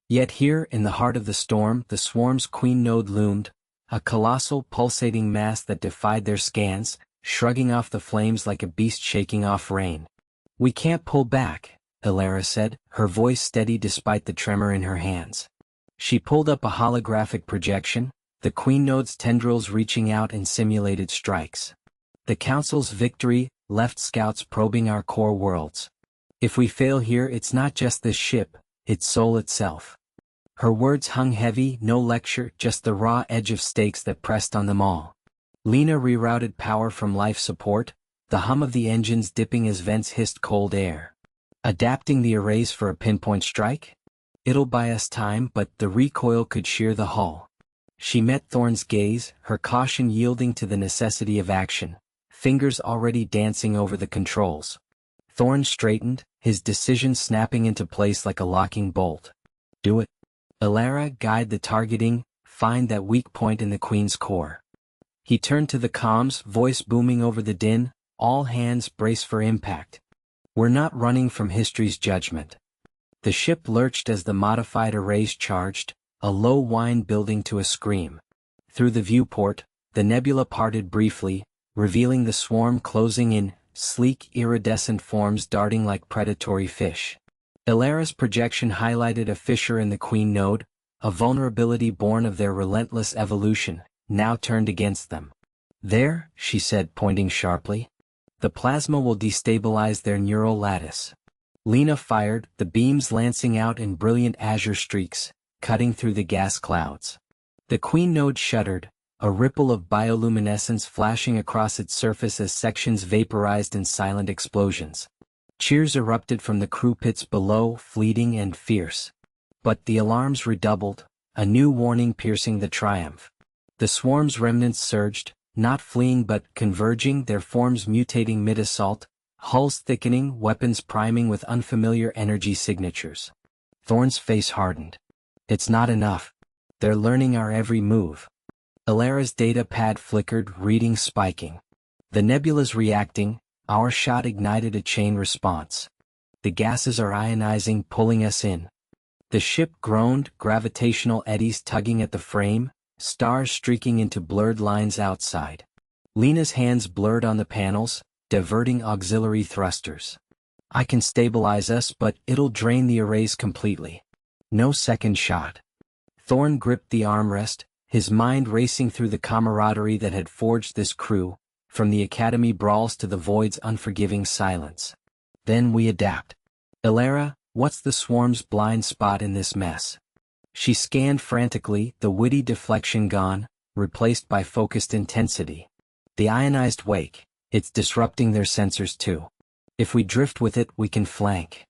Yet here, in the heart of the storm, the swarm's queen node loomed, a colossal pulsating mass that defied their scans, shrugging off the flames like a beast shaking off rain. "We can't pull back," Alara said, her voice steady despite the tremor in her hands. She pulled up a holographic projection, the queen node's tendrils reaching out in simulated strikes. "The Council's victory left scouts probing our core worlds. If we fail here, it's not just this ship, it's Sol itself." Her words hung heavy, no lecture, just the raw edge of stakes that pressed on them all. Lena rerouted power from life support, the hum of the engines dipping as vents hissed cold air. "Adapting the arrays for a pinpoint strike? It'll buy us time, but the recoil could shear the hull." She met Thorne's gaze, her caution yielding to the necessity of action, fingers already dancing over the controls. Thorne straightened, his decision snapping into place like a locking bolt. "Do it. Alara, guide the targeting, find that weak point in the Queen's core." He turned to the comms, voice booming over the din, "All hands brace for impact. We're not running from history's judgment." The ship lurched as the modified arrays charged, a low whine building to a scream. Through the viewport, the nebula parted briefly, revealing the swarm closing in, sleek iridescent forms darting like predatory fish. Alara's projection highlighted a fissure in the Queen node, a vulnerability born of their relentless evolution, now turned against them. "There," she said, pointing sharply. "The plasma will destabilize their neural lattice." Lena fired, the beams lancing out in brilliant azure streaks, cutting through the gas clouds. The Queen node shuddered, a ripple of bioluminescence flashing across its surface as sections vaporized in silent explosions. Cheers erupted from the crew pits below, fleeting and fierce. But the alarms redoubled, a new warning piercing the triumph. The swarm's remnants surged, not fleeing but converging, their forms mutating mid-assault, hulls thickening, weapons priming with unfamiliar energy signatures. Thorne's face hardened. "It's not enough. They're learning our every move." Alara's data pad flickered, reading spiking. "The nebula's reacting, our shot ignited a chain response. The gases are ionizing, pulling us in." The ship groaned, gravitational eddies tugging at the frame, stars streaking into blurred lines outside. Lena's hands blurred on the panels, diverting auxiliary thrusters. "I can stabilize us, but it'll drain the arrays completely. No second shot." Thorne gripped the armrest, his mind racing through the camaraderie that had forged this crew, from the academy brawls to the void's unforgiving silence. "Then we adapt." "Alara, what's the swarm's blind spot in this mess?" She scanned frantically, the witty deflection gone, replaced by focused intensity. "The ionized wake, it's disrupting their sensors too. If we drift with it, we can flank."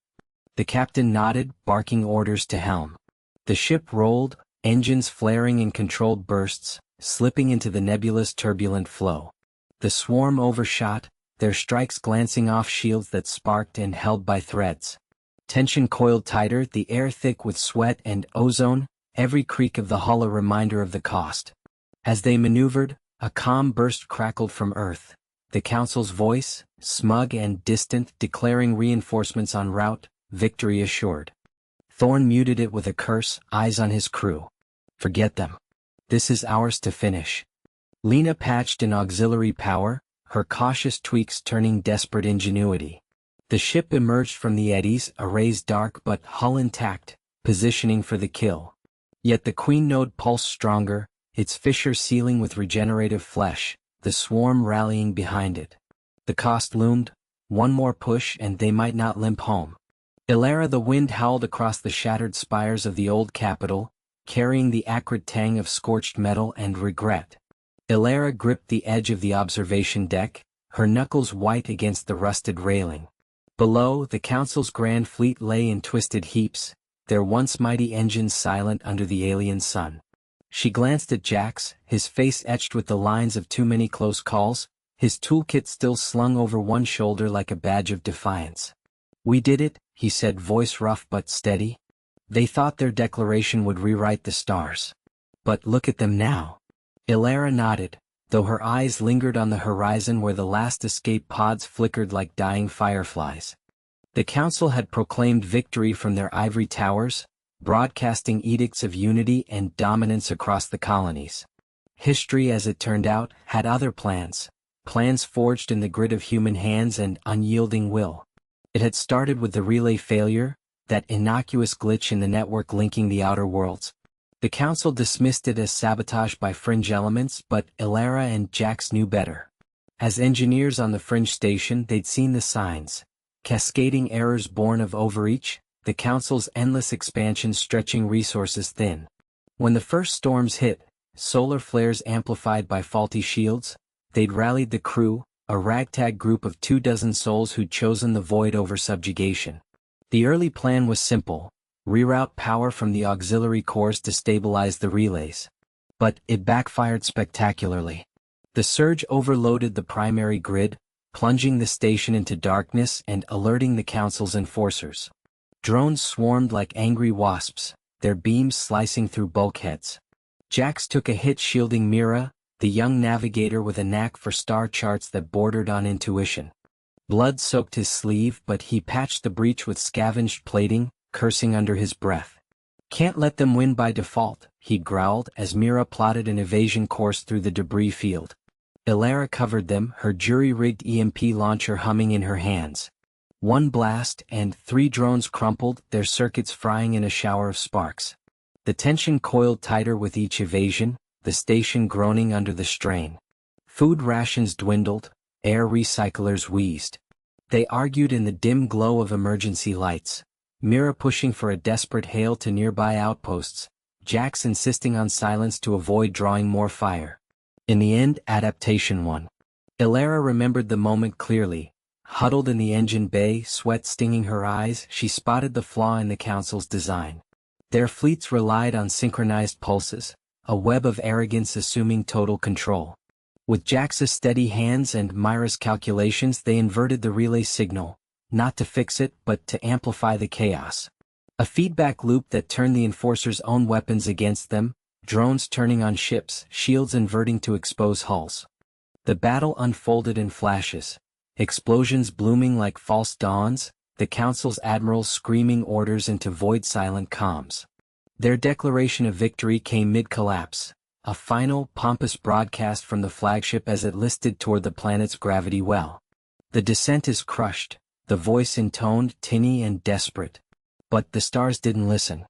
The captain nodded, barking orders to helm. The ship rolled, engines flaring in controlled bursts, slipping into the nebula's turbulent flow. The swarm overshot, their strikes glancing off shields that sparked and held by threads. Tension coiled tighter, the air thick with sweat and ozone, every creak of the hull a reminder of the cost. As they maneuvered, a calm burst crackled from Earth. The Council's voice, smug and distant, declaring reinforcements en route, victory assured. Thorn muted it with a curse, eyes on his crew. Forget them. This is ours to finish. Lena patched in auxiliary power, her cautious tweaks turning desperate ingenuity. The ship emerged from the eddies, arrays dark but hull intact, positioning for the kill. Yet the Queen node pulsed stronger, its fissure sealing with regenerative flesh, the swarm rallying behind it. The cost loomed, one more push and they might not limp home. Ilara, the wind howled across the shattered spires of the old capital, carrying the acrid tang of scorched metal and regret. Ilara gripped the edge of the observation deck, her knuckles white against the rusted railing. Below, the Council's grand fleet lay in twisted heaps, their once mighty engines silent under the alien sun. She glanced at Jax, his face etched with the lines of too many close calls, his toolkit still slung over one shoulder like a badge of defiance. "We did it," he said, voice rough but steady. "They thought their declaration would rewrite the stars. But look at them now." Ilara nodded, though her eyes lingered on the horizon where the last escape pods flickered like dying fireflies. The Council had proclaimed victory from their ivory towers, broadcasting edicts of unity and dominance across the colonies. History, as it turned out, had other plans forged in the grit of human hands and unyielding will. It had started with the relay failure, that innocuous glitch in the network linking the outer worlds. The Council dismissed it as sabotage by fringe elements, but Ilara and Jax knew better. As engineers on the fringe station, they'd seen the signs. Cascading errors born of overreach, the Council's endless expansion stretching resources thin. When the first storms hit, solar flares amplified by faulty shields, they'd rallied the crew, a ragtag group of 24 souls who'd chosen the void over subjugation. The early plan was simple: reroute power from the auxiliary cores to stabilize the relays. But it backfired spectacularly. The surge overloaded the primary grid, plunging the station into darkness and alerting the Council's enforcers. Drones swarmed like angry wasps, their beams slicing through bulkheads. Jax took a hit shielding Mira, the young navigator with a knack for star charts that bordered on intuition. Blood soaked his sleeve, but he patched the breach with scavenged plating, cursing under his breath. "Can't let them win by default," he growled as Mira plotted an evasion course through the debris field. Ilara covered them, her jury-rigged EMP launcher humming in her hands. One blast, and 3 drones crumpled, their circuits frying in a shower of sparks. The tension coiled tighter with each evasion, the station groaning under the strain. Food rations dwindled, air recyclers wheezed. They argued in the dim glow of emergency lights, Mira pushing for a desperate hail to nearby outposts, Jax insisting on silence to avoid drawing more fire. In the end, adaptation won. Ilara remembered the moment clearly. Huddled in the engine bay, sweat stinging her eyes, she spotted the flaw in the Council's design. Their fleets relied on synchronized pulses, a web of arrogance assuming total control. With Jax's steady hands and Myra's calculations, they inverted the relay signal, not to fix it but to amplify the chaos. A feedback loop that turned the enforcers' own weapons against them, drones turning on ships, shields inverting to expose hulls. The battle unfolded in flashes. Explosions blooming like false dawns, the Council's admirals screaming orders into void-silent comms. Their declaration of victory came mid-collapse, a final, pompous broadcast from the flagship as it listed toward the planet's gravity well. "The descent is crushed," the voice intoned, tinny and desperate. But the stars didn't listen.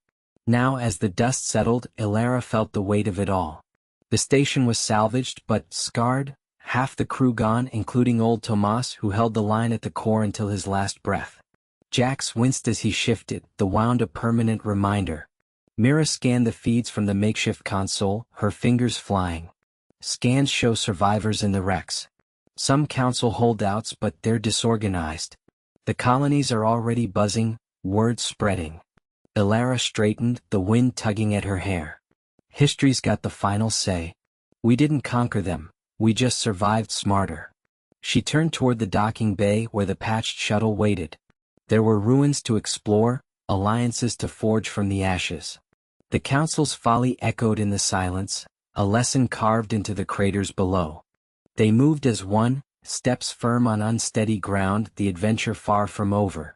Now, as the dust settled, Ilara felt the weight of it all. The station was salvaged but scarred, half the crew gone, including old Tomas, who held the line at the core until his last breath. Jax winced as he shifted, the wound a permanent reminder. Mira scanned the feeds from the makeshift console, her fingers flying. Scans show survivors in the wrecks. Some Council holdouts, but they're disorganized. The colonies are already buzzing, word spreading. Ilara straightened, the wind tugging at her hair. History's got the final say. We didn't conquer them, we just survived smarter. She turned toward the docking bay where the patched shuttle waited. There were ruins to explore, alliances to forge from the ashes. The council's folly echoed in the silence, a lesson carved into the craters below. They moved as one, steps firm on unsteady ground, the adventure far from over.